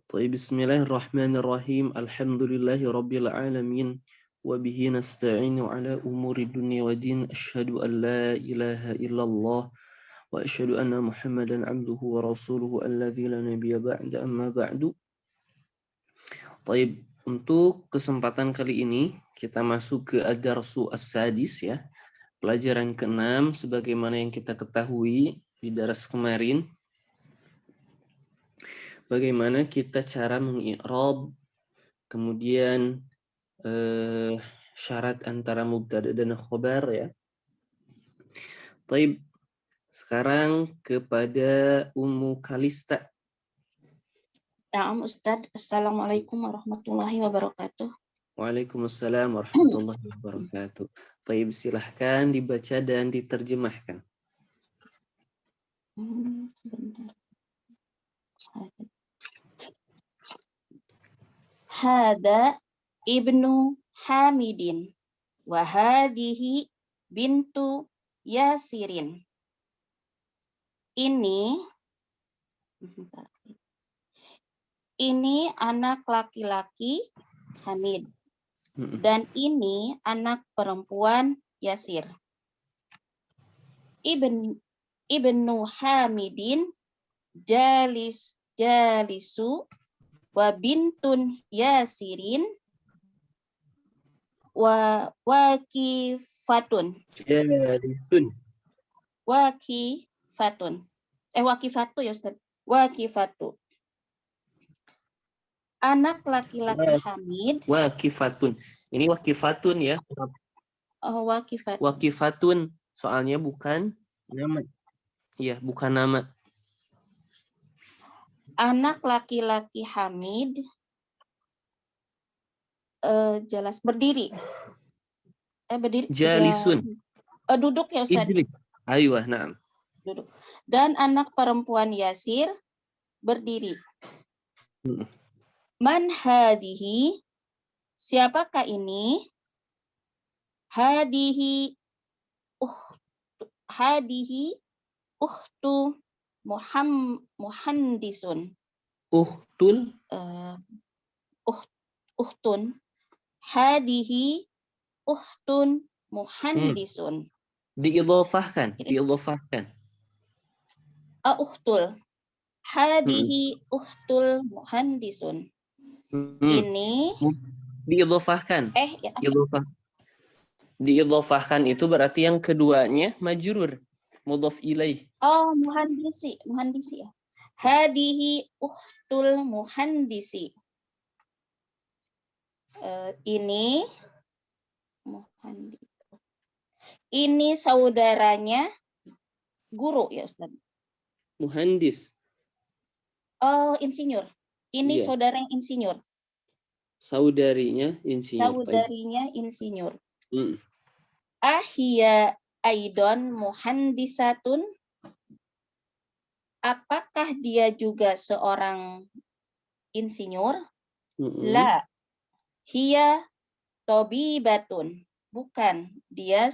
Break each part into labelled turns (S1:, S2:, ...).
S1: Bismillahirrahmanirrahim. Alhamdulillahi rabbil alamin. Wa bihi nasta'inu ala umuri dunya wa din. Asyhadu an la ilaha illallah wa asyhadu anna Muhammadan abduhu wa rasuluhu alladzi la nabiyya ba'da amma ba'du. Taib, untuk kesempatan kali ini kita masuk ke ad-darsu as-sadis ya. Pelajaran ke-6 sebagaimana yang kita ketahui di daras kemarin. Bagaimana kita cara mengi'rab, kemudian syarat antara mubtada dan khobar ya. Taib, sekarang kepada Ummu Kalista.
S2: Naam Ustadz, Assalamualaikum warahmatullahi wabarakatuh.
S1: Waalaikumsalam warahmatullahi wabarakatuh. Taib, silahkan dibaca dan diterjemahkan.
S2: Sebentar. Hada ibnu Hamidin wa hadihi bintu Yasirin. Ini anak laki-laki Hamid dan ini anak perempuan Yasir. Ibnu Hamidin jalisu wa bintun Yasirin wa wakifatun. Wakifatu ya Ustaz. Wakifatu. Anak laki-laki Hamid.
S1: Wakifatun. Ini wakifatun ya.
S2: Oh, wakifatun.
S1: Wakifatun. Soalnya bukan nama. Iya, bukan nama.
S2: Anak laki-laki Hamid jelas berdiri. Berdiri.
S1: Jalisun.
S2: Duduk ya Ustaz.
S1: Aywa, na'am.
S2: Duduk. Dan anak perempuan Yasir berdiri. Man hadihi? Siapakah ini? Hadihi uhtu muhandisun. Uhtun. Hadihi uhtun muhandisun.
S1: Diidhafahkan.
S2: Uhtul. Hadihi uhtul muhandisun. Ini
S1: diidhafahkan. Diidhafahkan itu berarti yang keduanya majrur, mudhaf ilaih.
S2: Oh, muhandisi ya. Hadihi uhtul muhandisi. Ini saudaranya guru ya Ustaz.
S1: Muhandis.
S2: Oh, insinyur. Ini saudara yang insinyur.
S1: Saudarinya insinyur.
S2: Ahia aidon muhandisatun. Apakah dia juga seorang insinyur? La. Hiya tobibatun. Bukan, dia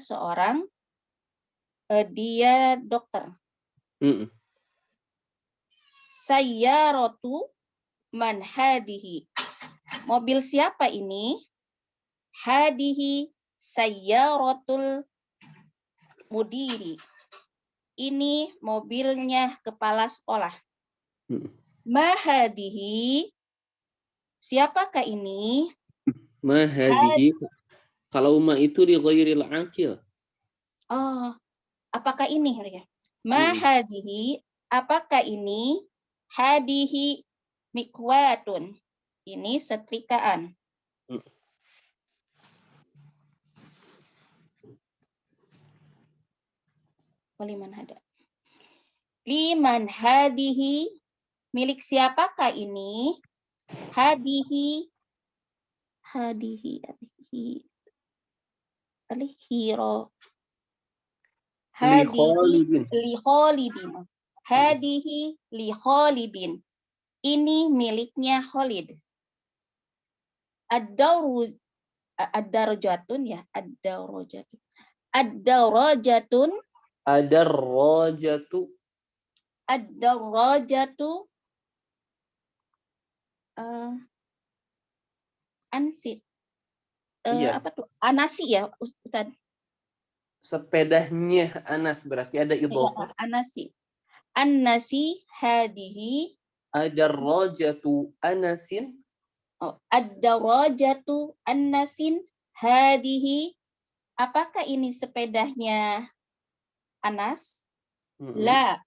S2: dokter. Sayyaratu man hadihi. Mobil siapa ini? Hadihi sayyaratul mudiri. Ini mobilnya kepala sekolah. Mahadihi. Siapakah ini?
S1: Mahadihi. Kalau ma itu di ghairil aqil.
S2: Oh, apakah ini? Mahadihi. Apakah ini? Hadihi mikwatun. Ini setrikaan. Liman hadihi. Milik siapakah ini? Hadihi alihiro. Hadihi li Khalidin. Hadihi li Khalidin. Ini miliknya Khalid. Ad-darajatun ya, ad-darajatun. Ad-darajatun.
S1: Ad-darajatu.
S2: Ad-darajatu eh, ansi.
S1: Iya,
S2: Apa tuh? Anasi ya, Ustaz?
S1: sepedanya Anas berarti ada
S2: Ya,
S1: idhofah.
S2: anasi. An-nasi hadihi.
S1: Ada rojatu Anasin.
S2: Ad-darajatu an-nasin hadihi. Apakah ini sepedanya Anas?
S1: Mm-mm.
S2: La.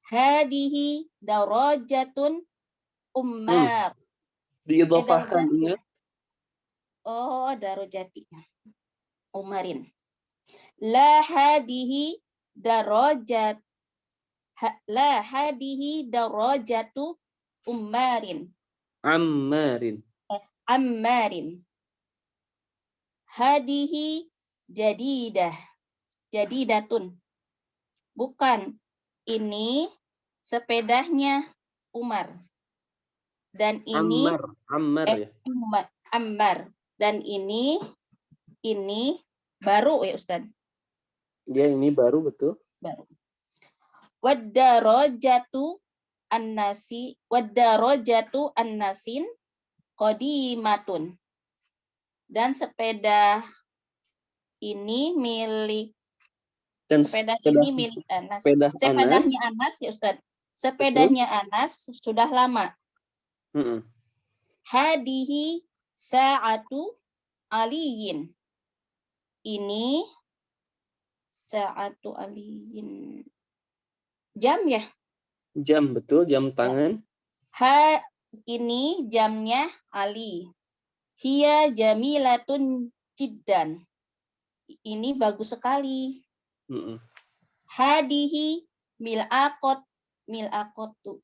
S2: Hadihi darajatun
S1: Hmm,
S2: ummar.
S1: diidhofahkan
S2: Darajatu.
S1: ingat.
S2: Oh, darajati. Umarin. La hadihi darajat. La hadihi darajatu ummarin.
S1: Ammarin.
S2: Ammarin. Hadihi jadidah. Jadidatun. Bukan. Ini sepedanya Umar. Dan ini
S1: Ammar ya.
S2: Ammar. Dan ini baru ya Ustaz.
S1: Ya ini baru betul.
S2: Baru. Waddarajatu an-nasin qadimatun. Dan sepeda ini milik
S1: Dan
S2: Anas.
S1: sepeda Anas
S2: Sepedanya Anas ya Ustaz.
S1: betul.
S2: Sepedanya Anas sudah lama.
S1: Mm-mm.
S2: Hadihi sa'atu aliyin. Ini sa'atu aliyin. Jam ya?
S1: Jam betul, jam tangan.
S2: Ini jamnya Ali. Hiya jamilatun jiddan. Ini bagus sekali.
S1: Mm-mm.
S2: Hadihi mil'aqotu.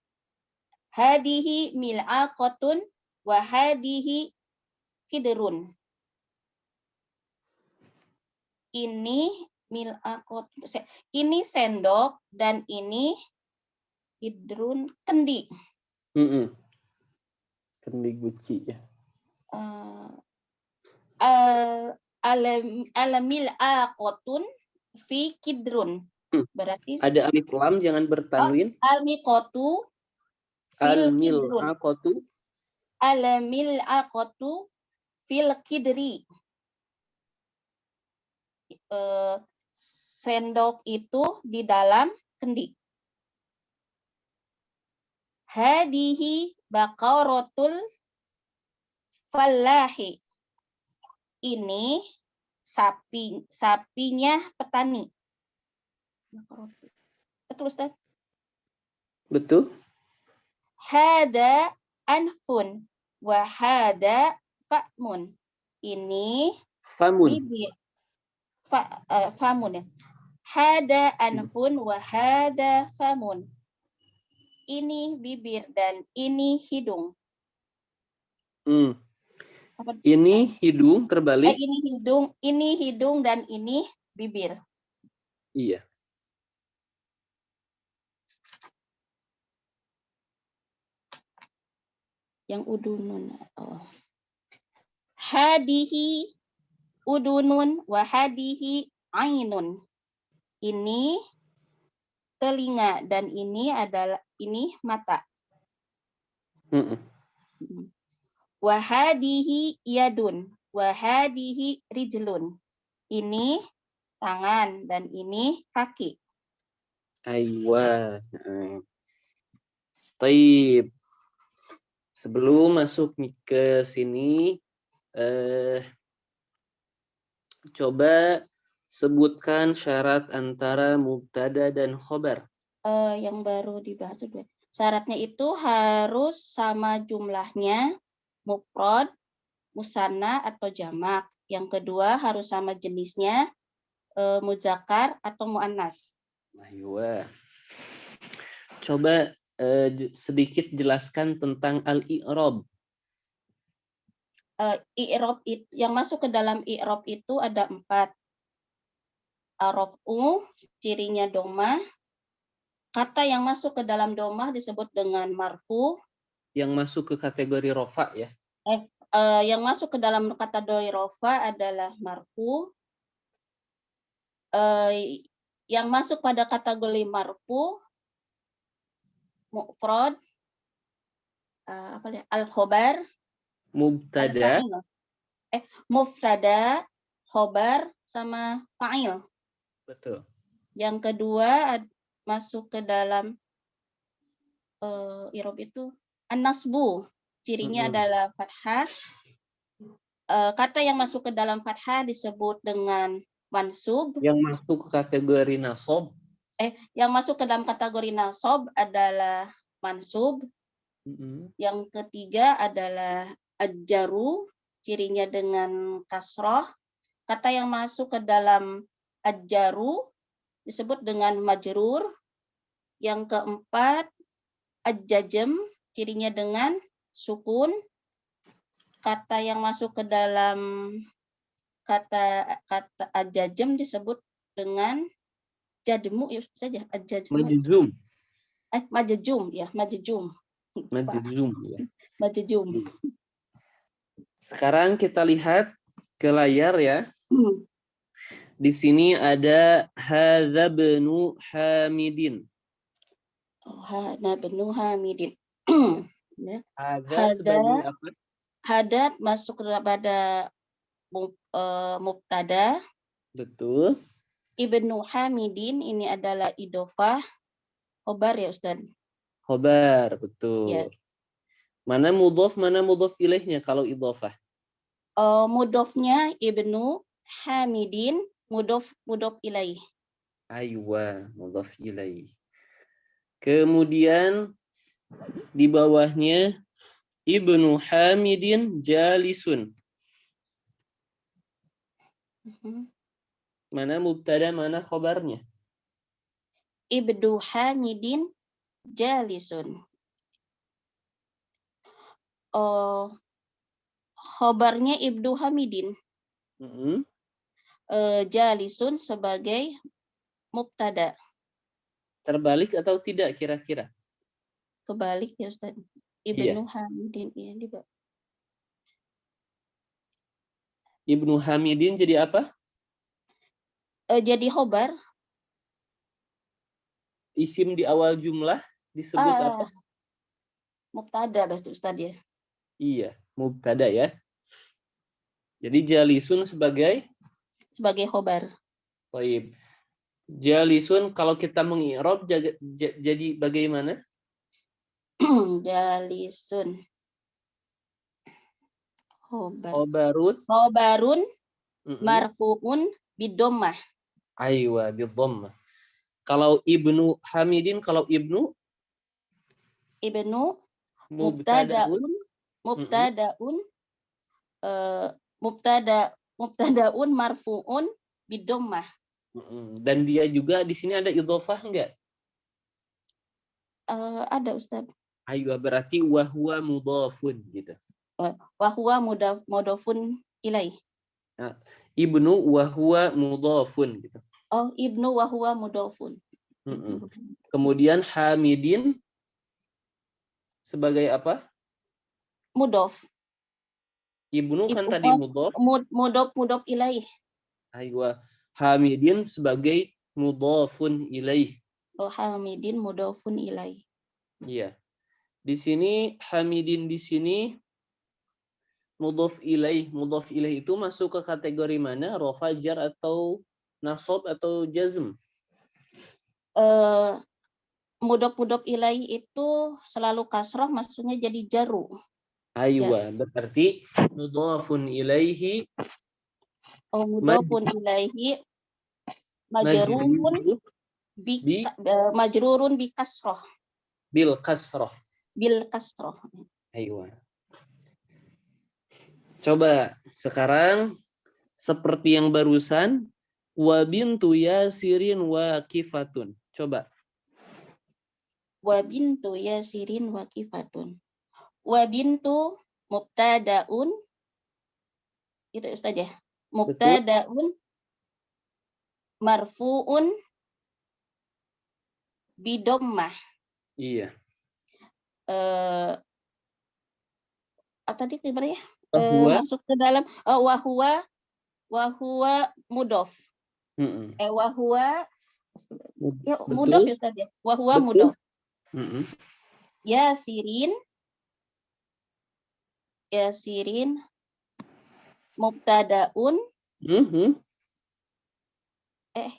S2: Hadihi mil'aqotun wa hadihi kidrun. Ini mil'aqot. Ini sendok dan ini kidrun kendi.
S1: Mm-mm. Kendi guci ya.
S2: Alamil aqotun fi kidrun. Berarti
S1: Ada alif lam, jangan bertanwin.
S2: almiqotu fil kidrun.
S1: Al-mil'aqatu.
S2: Alamil aqotu fil kidri. Sendok itu di dalam kendi. Hadihi baqaratul fallahi. Ini sapinya petani. Betul Ustaz?
S1: Betul.
S2: Hada anfun wa hada fa'mun. Ini
S1: Famun.
S2: bibir. Famun ya. Hada anfun wa hada famun. Ini bibir dan ini hidung.
S1: Ini hidung terbalik.
S2: Ini hidung dan ini bibir.
S1: Iya.
S2: Yang udunun. Hadihi udunun wa hadihi ainun. Ini telinga dan ini mata. Wa hadihi yadun wa hadihi rijlun. Ini tangan dan ini kaki.
S1: Aywa. Taib. Sebelum masuk ke sini, coba sebutkan syarat antara mubtada dan khobar.
S2: Yang baru dibahas juga. Syaratnya itu harus sama jumlahnya, mufrad, musanna atau jamak. Yang kedua harus sama jenisnya, muzakkar atau muannas.
S1: Aywa. Coba sedikit jelaskan tentang al-i'rab.
S2: I'rab yang masuk ke dalam i'rab itu ada 4. Raf'u, cirinya domah. Kata yang masuk ke dalam domah disebut dengan marfu.
S1: Yang masuk ke kategori rofa ya?
S2: Yang masuk ke dalam kategori rofa adalah marfu. Yang masuk pada kategori marfu, mufrad, apa ya? Al-khobar,
S1: Mubtada.
S2: al-fa'il. Mubtada, khobar, sama fa'il.
S1: Betul.
S2: Yang kedua masuk ke dalam i'rab itu an-nasbu. Cirinya adalah fathah. Kata yang masuk ke dalam fathah disebut dengan mansub.
S1: Yang masuk ke kategori nasab.
S2: Yang masuk ke dalam kategori nasab adalah mansub. Yang ketiga adalah ad-jaru, cirinya dengan kasroh. Kata yang masuk ke dalam ad-jaru disebut dengan majrur. Yang keempat ad-jazm, cirinya dengan sukun. Kata yang masuk ke dalam kata ad-jazm disebut dengan jadmu, ya saja ad-jazmu.
S1: Majzum.
S2: Majzum ya, majzum.
S1: Majzum ya.
S2: Majzum.
S1: Sekarang kita lihat ke layar ya. Di sini ada hadza bnu Hamidin.
S2: Hadza bnu Hamidin.
S1: Hadza sebagai apa?
S2: Hadat masuk kepada mubtada.
S1: Betul.
S2: Ibnu Hamidin ini adalah idofah. Khobar ya Ustaz?
S1: Khobar, betul.
S2: Ya.
S1: Mana mudhof ilaihnya kalau idofah?
S2: Mudhofnya Ibnu Hamidin, mudhof ilaih.
S1: Aywa, mudhof ilaih. Kemudian di bawahnya Ibnu Hamidin jalisun. Mana mubtada, mana khobarnya?
S2: Ibnu Hamidin jalisun. Khobarnya Ibnu Hamidin. Jalisun sebagai mubtada.
S1: Terbalik atau tidak kira-kira?
S2: Kebalik ya Ustaz. Ibnu Hamidin ya,
S1: Ibnu Hamidin jadi apa?
S2: Jadi khobar.
S1: Isim di awal jumlah disebut apa?
S2: Mubtada Ustaz ya.
S1: Iya, mubtada ya. Jadi jalisun sebagai
S2: khobar.
S1: Baik. Jalisun kalau kita mengi'rab jadi bagaimana?
S2: Jalisun. Khobarun marfu'un bidommah.
S1: Aywa bidommah. Kalau Ibnu Hamidin, kalau Ibnu
S2: mubtadaun marfu'un bidommah.
S1: Dan dia juga di sini ada idhofah enggak?
S2: Ada Ustaz.
S1: Aywa, berarti wahwa mudhafun gitu.
S2: Wahwa mudhafun ilaih.
S1: Nah, Ibnu wahwa mudhafun gitu.
S2: Ibnu wahwa mudhafun.
S1: Kemudian Hamidin sebagai apa?
S2: Mudhaf.
S1: Ibnu kan tadi mudhaf.
S2: Mudhaf ilaih.
S1: Aywa. Hamidin sebagai mudhafun ilaih.
S2: Hamidin mudhafun ilaih.
S1: Iya. Di sini Hamidin di sini mudhaf ilaih. Mudhaf ilaih itu masuk ke kategori mana? Rafa, jar atau nasab atau jazm?
S2: Mudhaf ilaih itu selalu kasrah, maksudnya jadi jaru.
S1: Aywa, berarti mudhafun ilaihi.
S2: Mudhafun ilaihi majrurun bi kasrah.
S1: Bil kasrah. Aywa. Coba sekarang seperti yang barusan, wa bintu Yasirin waqifatun. Coba.
S2: Wa bintu Yasirin waqifatun. Wa bintu mubtadaun. Itu Ustaz ya. Mubtadaun marfu'un bidommah.
S1: Iya.
S2: Apa tadi gimana ya? Masuk ke dalam wahwa mudhof. Wahwa mudhof ya Ustaz ya. Wahwa mudhof. Yasirin Yasirin mubtadaun.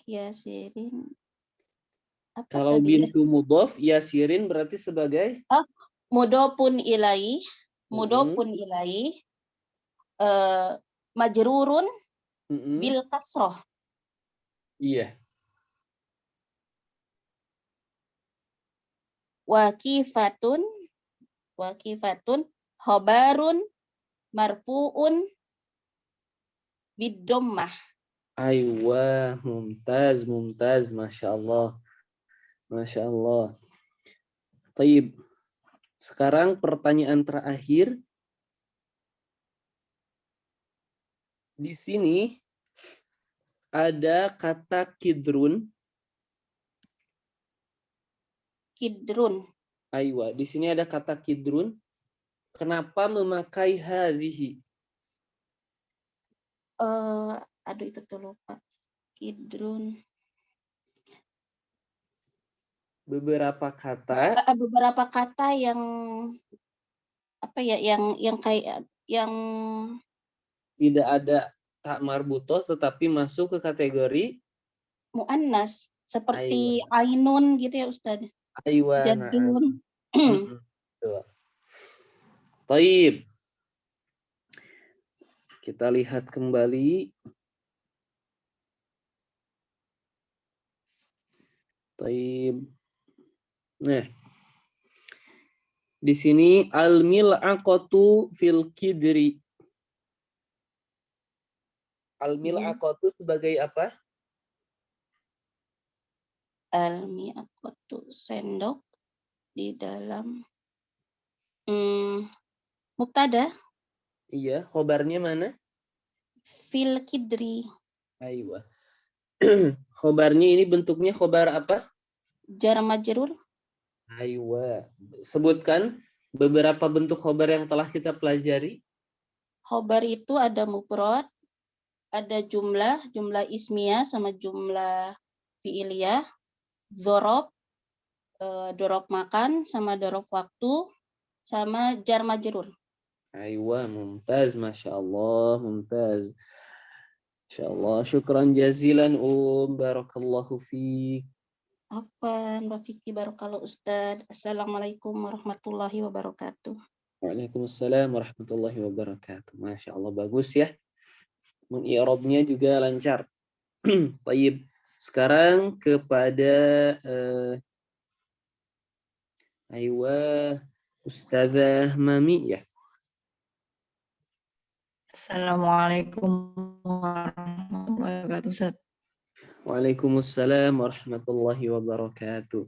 S2: Yasirin. Apa
S1: Kalau
S2: tadi ya?
S1: bintu mudhof, Yasirin berarti sebagai
S2: Mudhofun ilaih. Mudhofun ilaih. Majrurun bil kasroh.
S1: Iya.
S2: Wakifatun khobarun marfuun bid-dhammah.
S1: Aywa, mumtaz, Masya Allah. Masya Allah. Taib. Sekarang pertanyaan terakhir. Di sini ada kata kidrun.
S2: Kidrun.
S1: Aywa, di sini ada kata kidrun. Kenapa memakai hadhihi?
S2: Aduh itu tuh lupa. Kidrun.
S1: Beberapa kata.
S2: Beberapa kata yang apa ya? Yang kayak yang
S1: Tidak ada tak marbutoh tetapi masuk ke kategori
S2: muannas seperti
S1: aywa.
S2: ainun gitu ya Ustaz.
S1: Aywa, na'am.
S2: Jadun.
S1: Taib. Kita lihat kembali. Taib. Nah. Di sini al-mil'aqatu fil kidri. Al-mil'aqatu sebagai apa?
S2: Al-mi'aqatu sendok di dalam mubtada.
S1: Iya, khobarnya mana?
S2: Fil kidri.
S1: Aywa. Khobarnya ini bentuknya khobar apa?
S2: Jar majrur.
S1: Aywa. Sebutkan beberapa bentuk khobar yang telah kita pelajari.
S2: Khobar itu ada mufrad, ada jumlah ismiyah sama jumlah fi'iliyah, dzorob, dorob makan sama dorob waktu, sama jar majrur.
S1: Aywa, mumtaz, Masya Allah, mumtaz. Masya Allah, syukran jazilan barakallahu fiik.
S2: Afwan, Rafiki Barokallahu Ustaz. Assalamualaikum warahmatullahi wabarakatuh.
S1: Waalaikumsalam warahmatullahi wabarakatuh. Masya Allah, bagus ya. Mengi'rabnya juga lancar. Baik. Sekarang kepada Ustazah Mami ya.
S3: Assalamualaikum warahmatullahi wabarakatuh.
S1: Waalaikumsalam warahmatullahi wabarakatuh.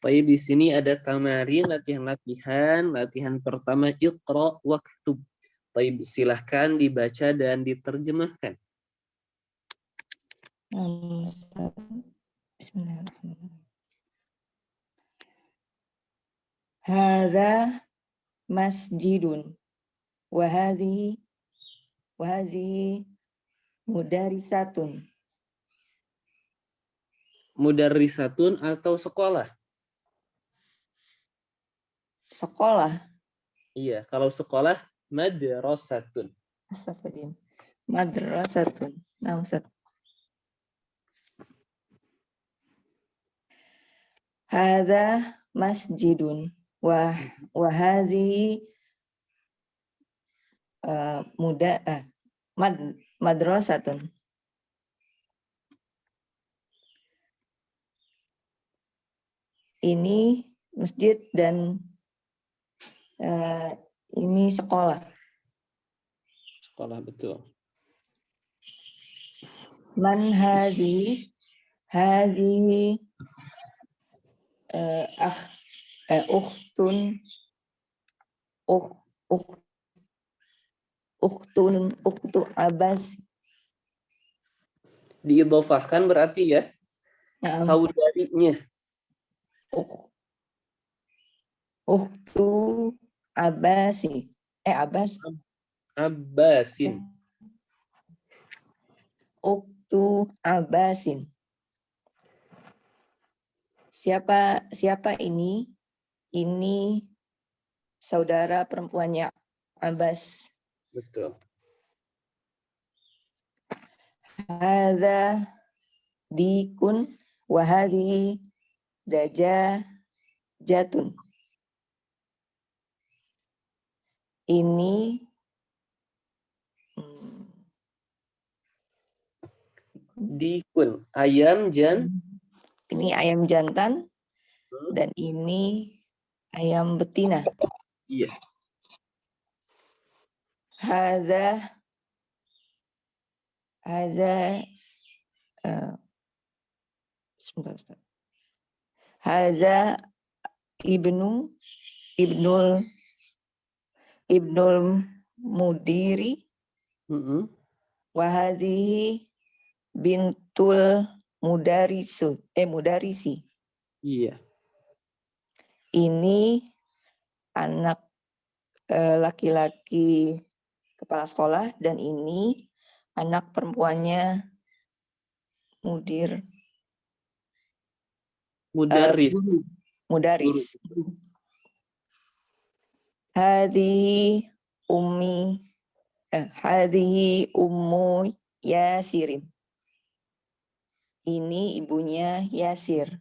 S1: Baik, di sini ada tamarin, latihan pertama Iqra waktub. Baik, silahkan dibaca dan diterjemahkan.
S3: Bismillahirrahmanirrahim. Hadza masjidun wa hadhihi mudarisatun.
S1: Mudarrisatun atau sekolah?
S3: Sekolah.
S1: Iya, kalau sekolah madrasatun.
S3: Astagfirullah. Madrasatun. Nah, Ustaz. Hadza masjidun wa hadhihi madrasatun. Ini masjid dan ini sekolah.
S1: Sekolah, betul.
S3: Man hadhihi ukhtu Abbas.
S1: Diidhofahkan berarti ya saudarinya.
S3: Ukhtu Abbasi.
S1: Abbasin.
S3: Ukhtu Abbasin. Siapa ini? Ini saudara perempuannya abas.
S1: Betul.
S3: Hadza dikun wa hadhihi dajajatun. Ini
S1: Dikun. Ayam
S3: ini ayam jantan dan ini ayam betina.
S1: Iya.
S3: Hadza sebentar, Ustaz. Hadza ibnul mudiri
S1: Mm-mm.
S3: wa hadhihi bintul mudarisi.
S1: Iya.
S3: Ini anak laki-laki kepala sekolah dan ini anak perempuannya
S1: Mudaris.
S3: mudaris. Hadhihi ummu Yasirin. Ini ibunya Yasir.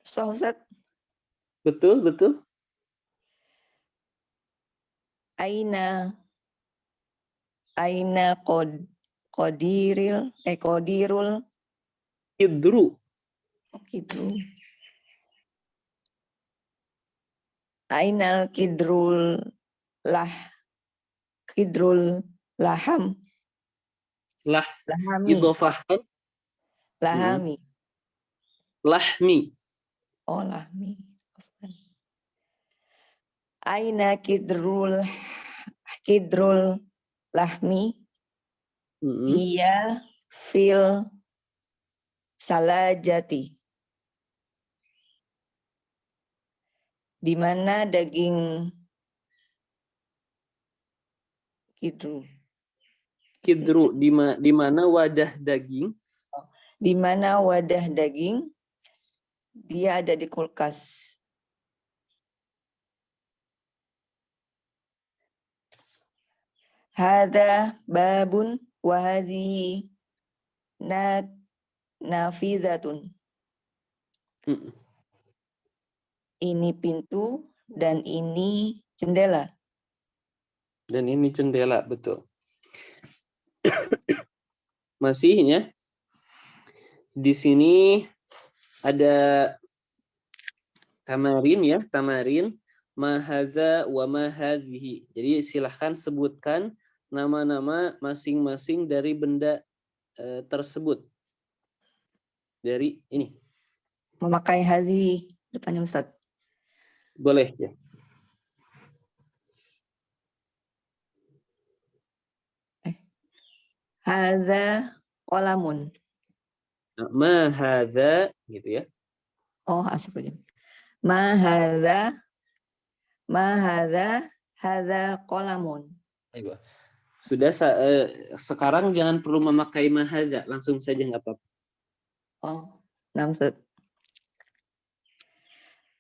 S3: So, Ustaz,
S1: Betul, betul.
S3: Aina Qadirul
S1: Idru.
S3: gitu. Ainal kidrul lahami.
S1: Idofahkan.
S3: Lahami.
S1: Lahmi.
S3: Oh, lahmi. Aina kidrul lahmi.
S1: Mm-mm.
S3: Hiya fil salajati. Di mana daging kidru?
S1: Kidru. Di mana wadah daging?
S3: Di mana wadah daging? Dia ada di kulkas. Hadza babun wa hadhihi nafizatun.
S1: Mm-mm.
S3: Ini pintu dan ini jendela.
S1: Dan ini jendela, betul. Masihnya di sini ada tamarin ya, tamarin mahaza wa mahadhihi. Jadi silahkan sebutkan nama-nama masing-masing dari benda tersebut. Dari ini.
S3: Memakai hadhi depannya Ustaz.
S1: Boleh ya.
S3: Hadza qalamun.
S1: Mahadha gitu ya.
S3: Oh, asal aja. Ma hadza hadza qalamun.
S1: Ayo. Sudah sekarang jangan perlu memakai mahadha, langsung saja nggak apa-apa.
S3: Oh, nam Ustaz.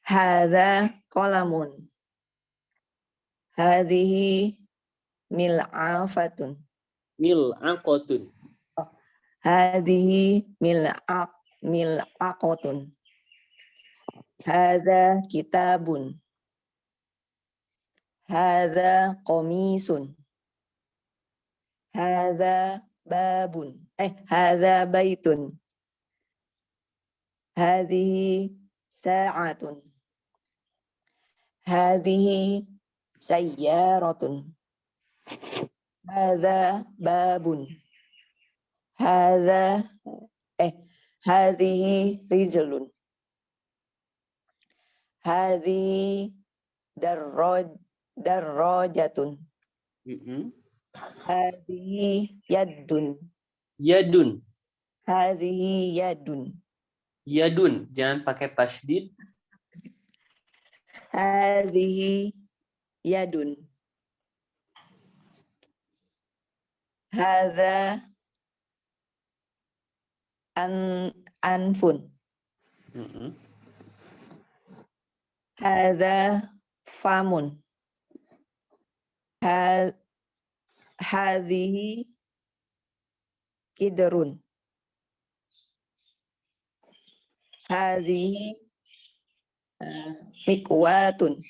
S3: Hadza qalamun. Hadhihi mil'afatun.
S1: Mil'aqatun.
S3: Hadhihi mil'aqatun. Hadza kitabun. Hadza qamisun. Hadza babun. Hadza baitun. Hadhihi sa'atun. Hadhihi sayyaratun. Hadza babun. Hadhihi rijlun. Hadhihi darrajatun. Hadhihi yadun.
S1: Yadun.
S3: Hadhihi yadun.
S1: Yadun, jangan pakai tasydid.
S3: Hadhihi yadun. Hadza anfun. Hadza famun. Hadhihi kidrun. Hadhihi mikwatun.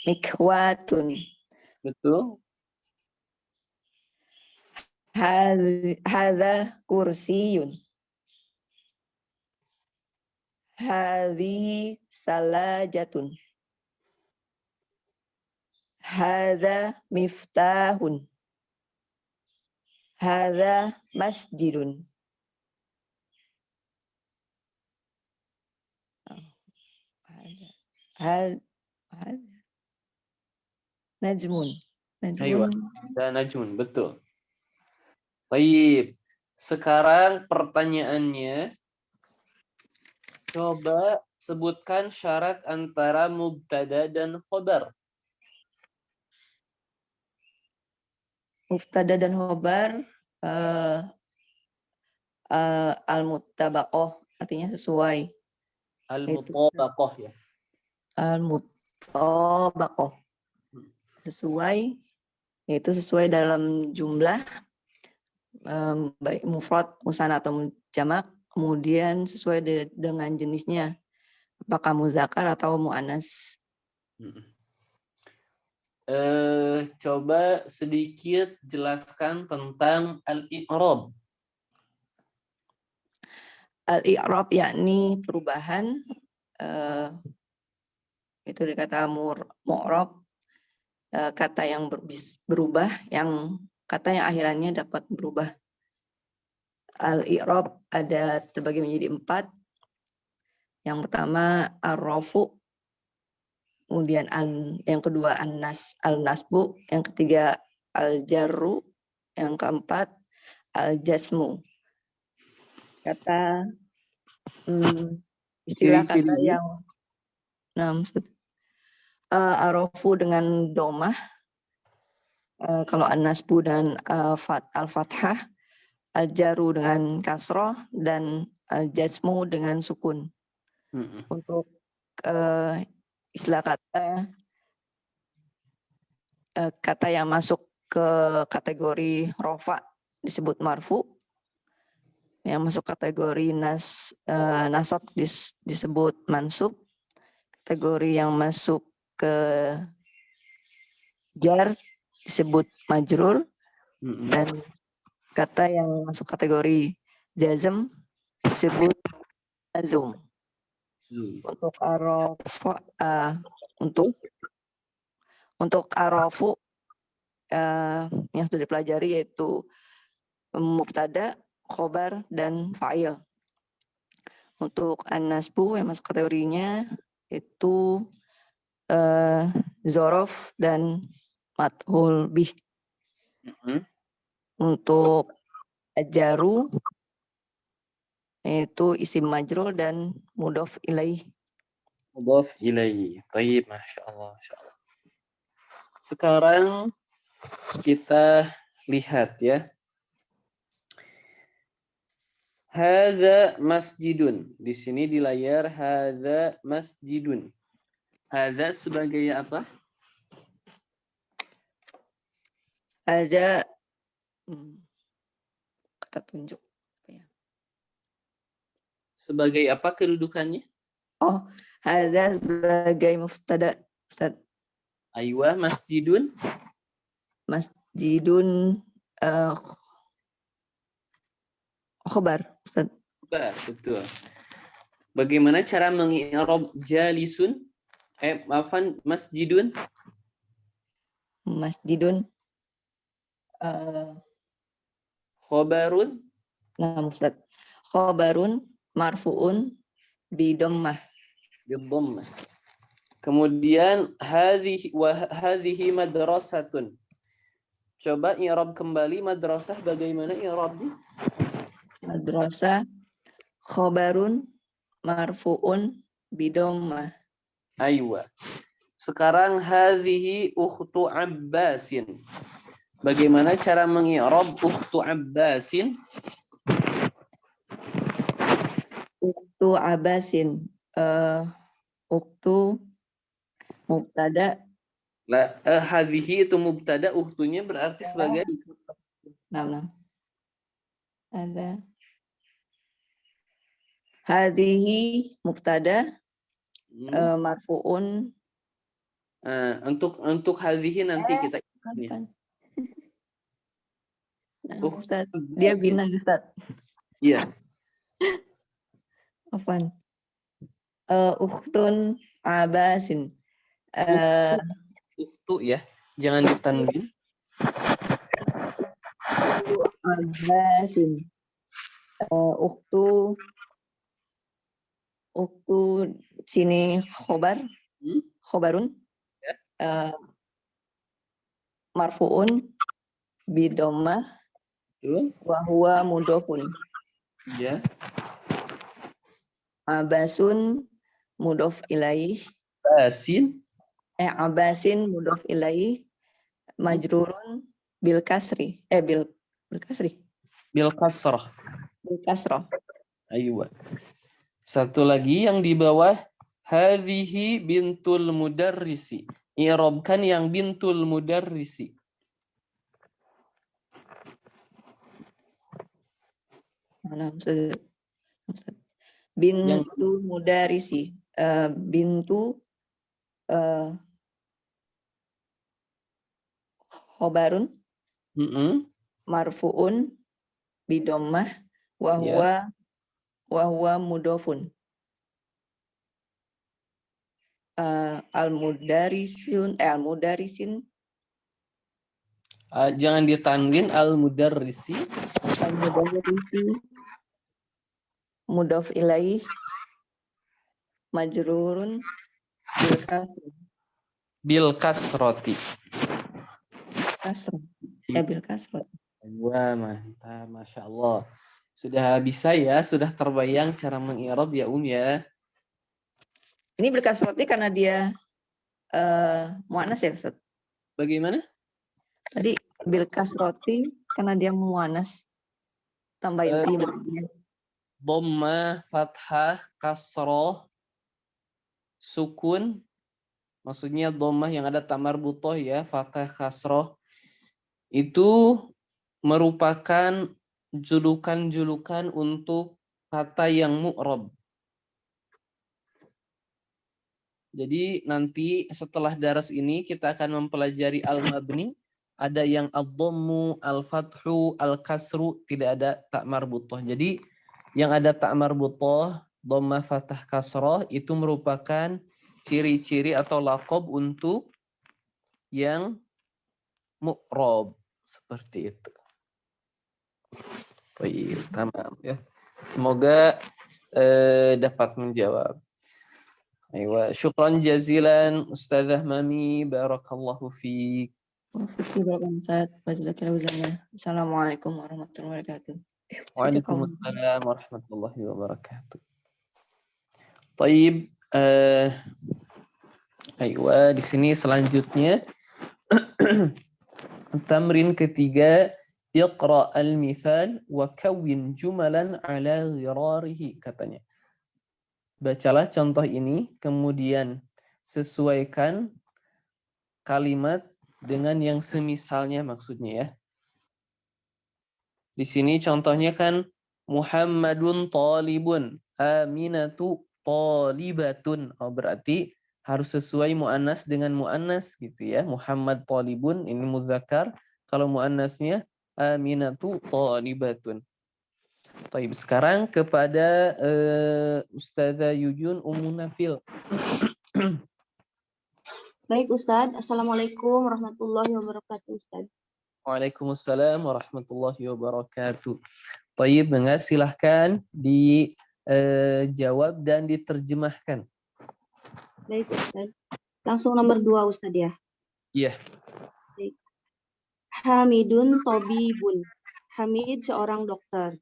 S3: Mikwatun.
S1: Betul.
S3: Hadza kursiyun. Hadhihi salajatun. Hadza miftahun. Hadza masjidun. Najmun.
S1: Aywa.
S3: Najmun.
S1: Dan najmun, betul. Baik. Sekarang pertanyaannya, coba sebutkan syarat antara mubtada dan khobar.
S3: Mubtada dan khobar al-muttabaqah artinya sesuai.
S1: Al-mutabaqah ya.
S3: Al-muttabaqah sesuai, yaitu sesuai dalam jumlah baik mufrad, musanna atau jamak, kemudian sesuai dengan jenisnya, apakah muzakkar atau muannas.
S1: Coba sedikit jelaskan tentang al-i'rab.
S3: Al-i'rab yakni perubahan, itu dari kata mu'rab, kata yang berubah, yang kata yang akhirannya dapat berubah. Al-i'rab ada terbagi menjadi 4. Yang pertama ar-rafu, kemudian yang kedua al-nasbu, yang ketiga al-jarru, yang keempat al-jasmu. Kata istilah kata yang ar-rafu dengan domah, kalau an-nasbu dan al-fathah, al-jarru dengan kasroh, dan al-jasmu dengan sukun. Untuk istilah kata yang masuk ke kategori rofa disebut marfu, yang masuk kategori nasab disebut mansub, kategori yang masuk ke jar disebut majrur, dan kata yang masuk kategori jazm disebut azum. Untuk untuk arafu yang sudah dipelajari yaitu mubtada, khobar, dan fa'il. Untuk an-nasbu yang masuk kategorinya itu zorof dan mathul bih. Untuk ajaru itu isim majrur dan mudhof ilaih.
S1: Mudhof ilaih. Baik, Masya Allah. Sekarang kita lihat ya. Hadza masjidun. Di sini di layar hadza masjidun. Hadza sebagai apa?
S3: Ada kata tunjuk.
S1: Sebagai apa kedudukannya?
S3: Oh, hadza sebagai mubtada, Ustaz.
S1: Aywa, masjidun.
S3: Masjidun khobar, Ustaz.
S1: Betul. Bagaimana cara mengi'rab jalisun? Maafan, masjidun.
S3: Masjidun
S1: Khobarun.
S3: nah, Ustaz. Khobarun marfuun bidammah.
S1: Bidammah. Kemudian hadhihi madrasatun. Coba i'rab kembali madrasah, bagaimana i'rabnya?
S3: Madrasah khobarun marfuun bidammah.
S1: Aywa. Sekarang hadhihi ukhtu Abbasin. Bagaimana cara mengi'rab ukhtu Abbasin?
S3: Ukhtu Abbasin. Ukhtu Mubtada.
S1: Hadhihi itu mubtada, uhtunya berarti sebagai
S3: Nah. Ada. Hadhihi mubtada marfuun.
S1: Untuk hadhihi nanti kita
S3: Kapan? Nah,
S1: Oh,
S3: Ustaz. Dia bina Ustaz.
S1: iya.
S3: Afwan. Ukhtun abasin.
S1: Uhtu ya, jangan ditanwin.
S3: Abasin. Ukhtu sini khobarun. Marfuun bidomah wa huwa mudofun.
S1: Ya.
S3: Abasun mudof ilaih. Abasin mudof ilaih. Majrurun bil kasri. Bil kasri.
S1: Bil kasrah.
S3: Bil kasrah.
S1: Ayo. Satu lagi yang di bawah, hadhihi bintul mudarrisi. I'rabkan yang bintul mudarrisi.
S3: Bintu mudarisi. Bintu khobarun marfuun bidommah wa huwa mudofun. Al-mudarisin
S1: jangan ditanwin al-mudarrisi.
S3: Al-mudarrisi mudof ilaih majrurun
S1: bil kasroti.
S3: Bil kasroti.
S1: Wah, mantap, Masya Allah. Sudah bisa ya, sudah terbayang cara mengi'rab ya ya.
S3: Ini bil kasroti karena dia muannas ya Ustaz?
S1: Bagaimana?
S3: Tadi bil kasroti karena dia muannas. Tambahin ti berarti.
S1: Dhamma, fathah, kasroh, sukun. Maksudnya dhammah yang ada tamar butoh ya, fathah, kasroh. Itu merupakan julukan-julukan untuk kata yang mu'rab. Jadi nanti setelah daras ini kita akan mempelajari al-mabni. Ada yang ad-dhammu, al-fathu, al-kasru, tidak ada tak marbutoh. Jadi yang ada tak marbutoh, dhammah, fathah, kasroh, itu merupakan ciri-ciri atau laqab untuk yang mu'rab. Seperti itu. Baik, tamam ya. Semoga dapat menjawab. Aywa, syukran jazilan Ustazah Mami, barakallahu fiik.
S3: Assalamualaikum warahmatullahi wabarakatuh.
S1: Waalaikumsalam warahmatullahi wabarakatuh. Taib, aywa, di sini selanjutnya tamrin ketiga, iqra al-mithal wa kawwin jumalan ala ghirarihi, katanya. Bacalah contoh ini, kemudian sesuaikan kalimat dengan yang semisalnya maksudnya ya. Di sini contohnya kan Muhammadun talibun, Aminatu talibatun. Oh, berarti harus sesuai muannas dengan muannas gitu ya. Muhammad talibun ini muzakkar, kalau muannasnya Aminatu talibatun. Baik, sekarang kepada Ustazah Yuyun Nafil.
S2: Baik Ustadz, Assalamualaikum warahmatullahi wabarakatuh Ustadz.
S1: Waalaikumsalam warahmatullahi wabarakatuh. Baik, Bengas, silahkan dijawab dan diterjemahkan.
S2: Baik Ustadz. Langsung nomor 2 Ustadz ya.
S1: Iya.
S2: Baik. Hamidun tobibun. Hamid seorang dokter.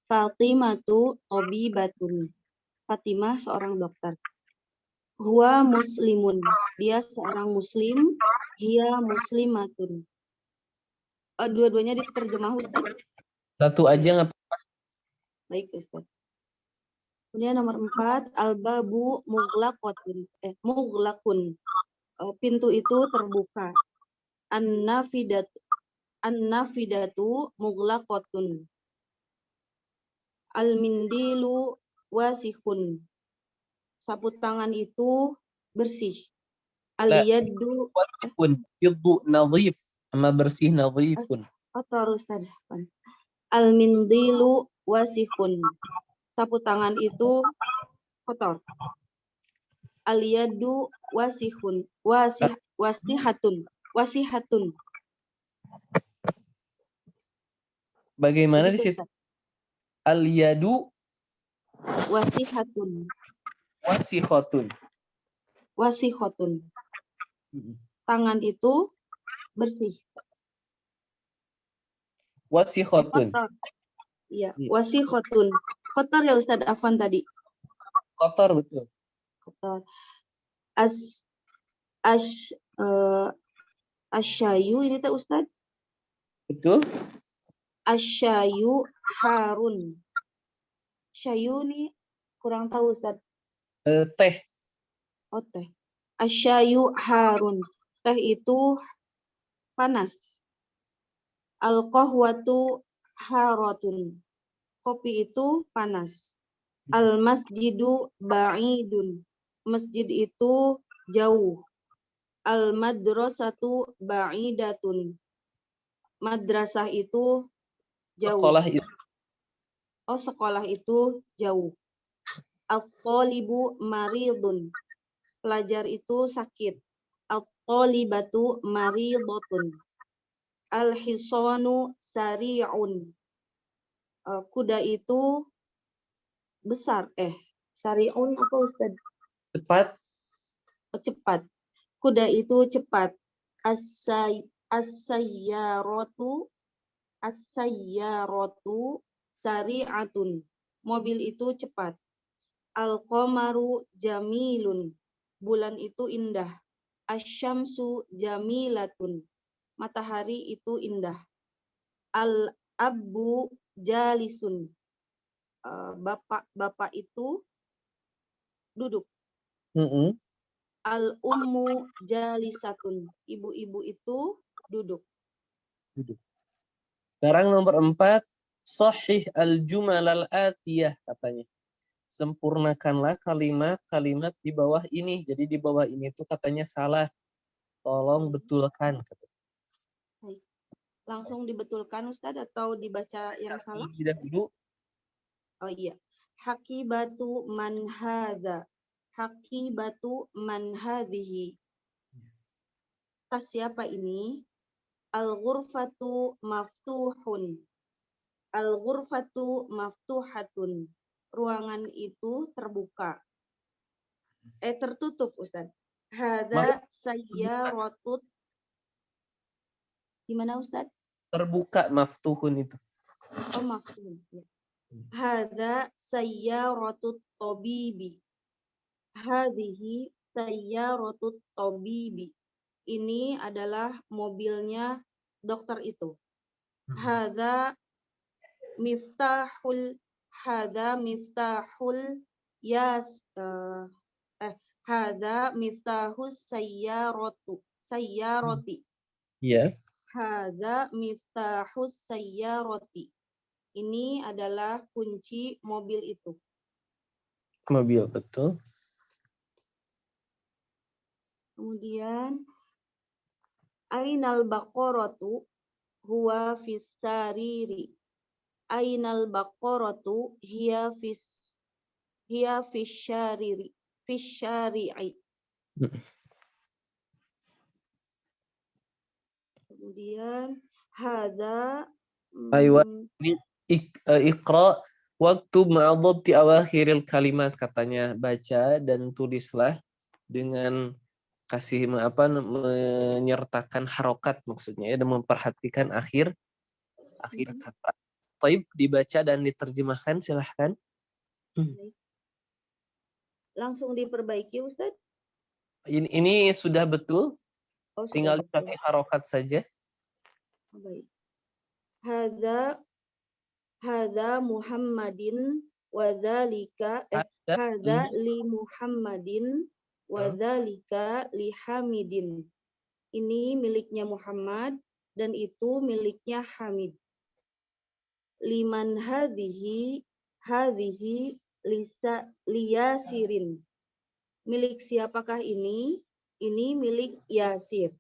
S2: Fatimatu tobibatun. Fatimah seorang dokter. Huwa muslimun. Dia seorang muslim. Hiya muslimatun. Dua-duanya diterjemah Ustaz.
S1: Satu aja nggak apa-apa.
S2: Baik Ustaz. Kemudian nomor 4, al-babu mughlaqun. pintu itu terbuka. An-nafidatu mughlaqatun. Al-mindilu wasihun. Sapu tangan itu bersih.
S1: لا
S2: Al-yaddu
S1: يض نظيف أما bersih نظيف.
S2: kotor Ustaz. Al-mindilu wasihun. Sapu tangan itu kotor. Al-yaddu wasihun. Wasihatun.
S1: Bagaimana di
S2: Begitu,
S1: situ?
S2: Ustaz.
S1: Al-yadu
S2: Wasihatun.
S1: wasihotun.
S2: Tangan itu bersih.
S1: Wasihotun.
S2: Kotor. Iya, wasihotun. Kotor ya Ustaz Afwan tadi.
S1: Kotor betul.
S2: Kotor. Asyayu ini teh Ustaz.
S1: Betul.
S2: Asyayu harun. Syayu ini kurang tahu Ustaz.
S1: Teh.
S2: Oh, teh. Asyayu harun. Teh itu panas. Al-qahwatu haratun. Kopi itu panas. Al-masjidu ba'idun. Masjid itu jauh. Al-madrasatu ba'idatun. Madrasah itu jauh.
S1: Sekolah itu.
S2: Oh, sekolah itu jauh. At-talibu maridun. Pelajar itu sakit. At-talibatu maridotun. Al-hisanu sari'un. Kuda itu besar. Sari'un apa Ustaz?
S1: Cepat.
S2: Cepat. Kuda itu cepat. As-sayyaratu sari'atun. Mobil itu cepat. Al-qamaru jamilun. Bulan itu indah. Asy-syamsu jamilatun. Matahari itu indah. Al-abbu jalisun. Bapak itu duduk. Al-ummu jalisatun. Ibu-ibu itu duduk.
S1: Sekarang nomor 4. Sahih al-jumal al-atiyah katanya. Sempurnakanlah kalimat-kalimat di bawah ini. Jadi di bawah ini tuh katanya salah. Tolong betulkan.
S2: Baik. Langsung dibetulkan Ustaz atau dibaca yang salah?
S1: Dulu.
S2: Oh iya. Hakibatu man hadza. Hakibatu man hadhihi. Tas siapa ini? Al-ghurfatu maftuhun. Al-ghurfatu maftuhatun. Ruangan itu terbuka. Tertutup Ustaz. Hadza sayyaratut. Gimana Ustaz?
S1: Terbuka maftuhun itu.
S2: Oh, maftuhun. Ya. Hadza sayyaratut tabibi. Hadhihi sayyaratut tabibi. Ini adalah mobilnya dokter itu. Hadza miftahul hadza miftahus sayyarati.
S1: Iya.
S2: Hadza miftahus sayyarati. Ini adalah kunci mobil itu.
S1: Mobil, betul.
S2: Kemudian ainal baqaratu huwa fis sariri. Ainal baqaratu hiya fis syari'i. Kemudian hadza
S1: Iqra waktu ma'adhabti awakhiril kalimat katanya, baca dan tulislah dengan kasih menyertakan harokat maksudnya ya, dan memperhatikan akhir kata. Taib, dibaca dan diterjemahkan silahkan.
S2: Langsung diperbaiki Ustaz?
S1: Ini sudah betul.
S2: Oh,
S1: tinggal dikasih harokat saja.
S2: Baik. Hadza Muhammadin wa dzalika hadza li Muhammadin
S4: Wadzalika lihamidin. Ini miliknya Muhammad dan itu miliknya Hamid. Liman hadhihi liyasirin. Milik siapakah ini? Ini milik Yasir.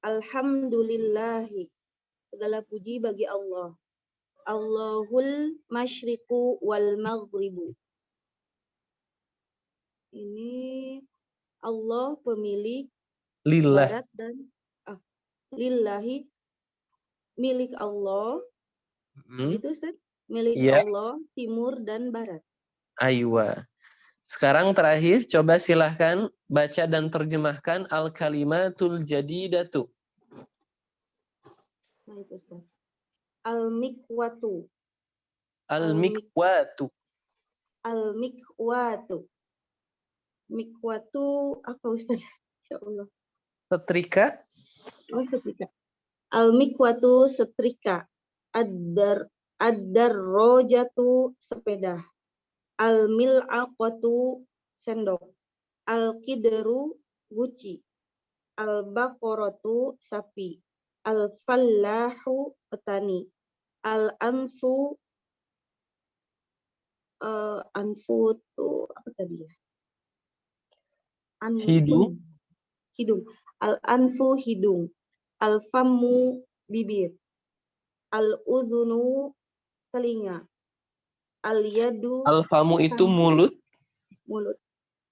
S4: Alhamdulillahi. Segala puji bagi Allah. Allahul masyriqu wal maghribu. Ini Allah pemilik
S1: Lillah.
S4: barat dan lillahi, milik Allah. Itu Ustaz, milik Allah timur dan barat.
S1: Aywa. Sekarang terakhir, coba silahkan baca dan terjemahkan al-kalimatul jadidatu.
S4: Baik Ustaz. Al-mikwatu.
S1: Al-mikwatu.
S4: Al-mikwatu. Mikwatu apa Ustaz? Ya Allah.
S1: Setrika.
S4: Oh, setrika. Al-mikwatu setrika. Ad-darrojatu sepeda. Al-mil'aqatu sendok. Al-qidru guci. Al-baqaratu sapi. Al-fallahu petani. Al-anfu anfu itu apa tadi ya?
S1: Hidung.
S4: Hidung. Al-anfu hidung. Al-fammu bibir. Al-udhunu telinga. Al-yadu
S1: Al-famu itu mulut.
S4: Mulut.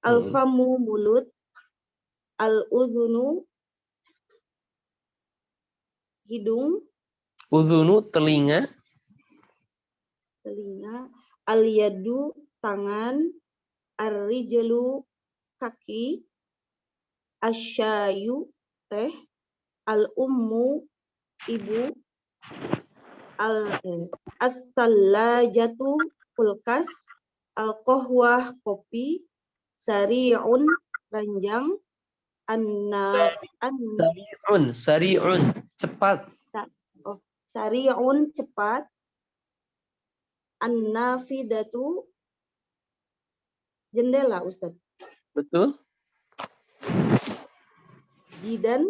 S4: Al-fammu mulut. Al-udhunu hidung.
S1: Udhunu telinga.
S4: Telinga. Al-yadu tangan. Ar-rijlu kaki. Asyayu teh. Al-ummu ibu. As-sallajatu kulkas. Al-qahwah kopi. Sari'un ranjang.
S1: Sari'un cepat.
S4: Sari'un cepat. An-nafidatu jendela Ustaz.
S1: Betul.
S4: Jidan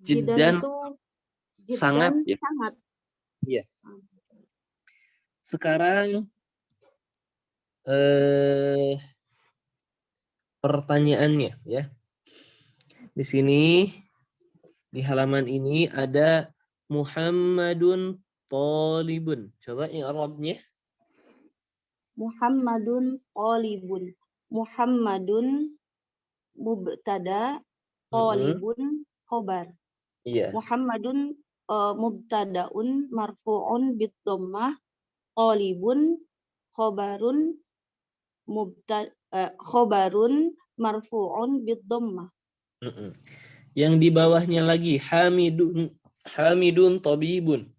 S1: Jiddan
S4: itu
S1: sangat ya.
S4: Sangat.
S1: Iya. Sekarang pertanyaannya ya. Di sini di halaman ini ada Muhammadun Talibun. Coba i'rabnya.
S4: Muhammadun Talibun. Muhammadun mubtada, Talibun khobar.
S1: Iya.
S4: Muhammadun mubtadaun marfu'un bid-dhammah, Talibun khobarun khobarun marfu'un bid-dhammah.
S1: Yang di bawahnya lagi Hamidun Tabibun.